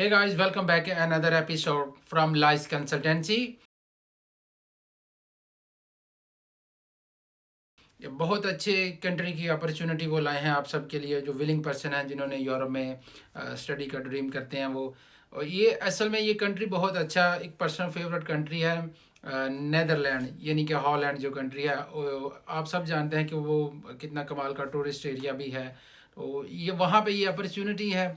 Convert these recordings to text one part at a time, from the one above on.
Hey guys, welcome back to another episode from Lice Consultancy. ये बहुत अच्छे country की अपॉर्चुनिटी वो लाए हैं आप सबके लिए जो विलिंग पर्सन हैं जिन्होंने यूरोप में स्टडी का ड्रीम करते हैं वो। और ये असल में ये कंट्री बहुत अच्छा एक पर्सनल फेवरेट कंट्री है। नेदरलैंड यानी कि हॉलैंड जो कंट्री है आप सब जानते हैं कि वो कितना कमाल का टूरिस्ट एरिया भी है। तो ये वहाँ पे ये अपॉर्चुनिटी है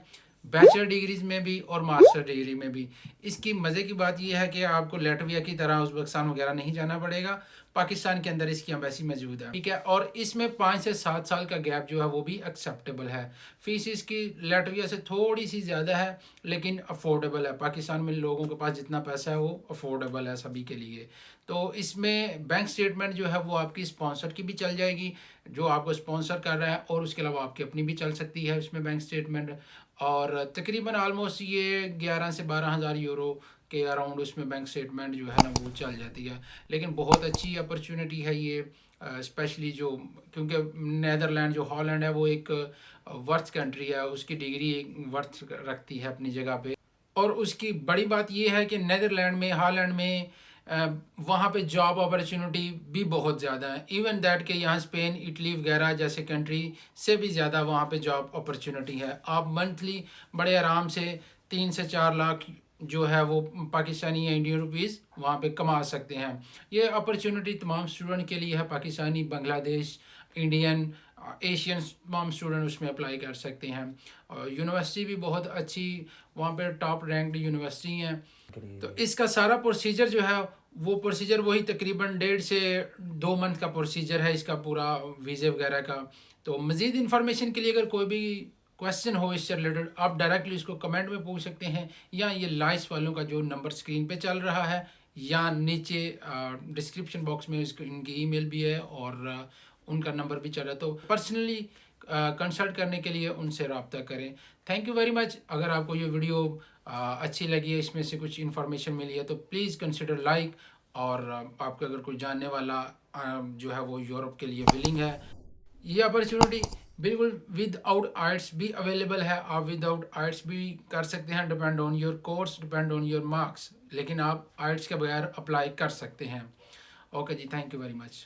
बैचलर डिग्रीज में भी और मास्टर डिग्री में भी। इसकी मज़े की बात यह है कि आपको लेटविया की तरह उज़्बेकिस्तान वगैरह नहीं जाना पड़ेगा। पाकिस्तान के अंदर इसकी एम्बेसी मौजूद है, ठीक है। और इसमें 5 से 7 साल का गैप जो है वो भी एक्सेप्टेबल है। फीस इसकी लेटविया से थोड़ी सी ज़्यादा है लेकिन अफोर्डेबल है। पाकिस्तान में लोगों के पास जितना पैसा है वो अफोर्डेबल है सभी के लिए। तो इसमें बैंक स्टेटमेंट जो है वो आपकी स्पॉन्सर की भी चल जाएगी, जो आपको स्पॉन्सर कर रहा है, और उसके अलावा आपकी अपनी भी चल सकती है इसमें बैंक स्टेटमेंट। और तकरीबन आलमोस्ट ये 11 से 12 हज़ार यूरो के अराउंड उसमें बैंक स्टेटमेंट जो है ना वो चल जाती है। लेकिन बहुत अच्छी अपॉर्चुनिटी है ये, स्पेशली जो क्योंकि नेदरलैंड जो हॉलैंड है वो एक वर्थ कंट्री है, उसकी डिग्री वर्थ रखती है अपनी जगह पे। और उसकी बड़ी बात यह है कि नेदरलैंड में हॉलैंड में वहाँ पे जॉब अपॉर्चुनिटी भी बहुत ज़्यादा है। इवन दैट कि यहाँ स्पेन इटली वगैरह जैसे कंट्री से भी ज़्यादा वहाँ पे जॉब अपॉर्चुनिटी है। आप मंथली बड़े आराम से 3 से 4 लाख जो है वो पाकिस्तानी या इंडियन रुपीज़ वहाँ पे कमा सकते हैं। ये अपॉर्चुनिटी तमाम स्टूडेंट के लिए है, पाकिस्तानी, बांग्लादेश, इंडियन, एशियन तमाम स्टूडेंट उसमें अप्लाई कर सकते हैं। और यूनिवर्सिटी भी बहुत अच्छी, वहाँ पे टॉप रैंक्ड यूनिवर्सिटी हैं। तो इसका सारा प्रोसीजर जो है वो प्रोसीजर वही तकरीबन 1.5 से 2 मंथ का प्रोसीजर है इसका पूरा, वीज़े वगैरह का। तो मज़ीद इन्फॉर्मेशन के लिए अगर कोई भी क्वेश्चन हो इससे रिलेटेड आप डायरेक्टली इसको कमेंट में पूछ सकते हैं, या ये लाइस वालों का जो नंबर स्क्रीन पे चल रहा है या नीचे डिस्क्रिप्शन बॉक्स में इसको इनकी ईमेल भी है और उनका नंबर भी चल रहा है। तो पर्सनली कंसल्ट करने के लिए उनसे रब्ता करें। Thank you very much. अगर आपको ये वीडियो अच्छी लगी है, इसमें से कुछ इन्फॉर्मेशन मिली है, तो प्लीज़ कंसिडर लाइक। और आपका अगर कोई जानने वाला जो है वो यूरोप के लिए विलिंग है, ये अपॉर्चुनिटी बिल्कुल विदाउट आइट्स भी अवेलेबल है। आप विदाउट आइट्स भी कर सकते हैं, depend on your course, depend on your marks, लेकिन आप आइट्स के बगैर अप्लाई कर सकते हैं। Okay ji, thank you very much.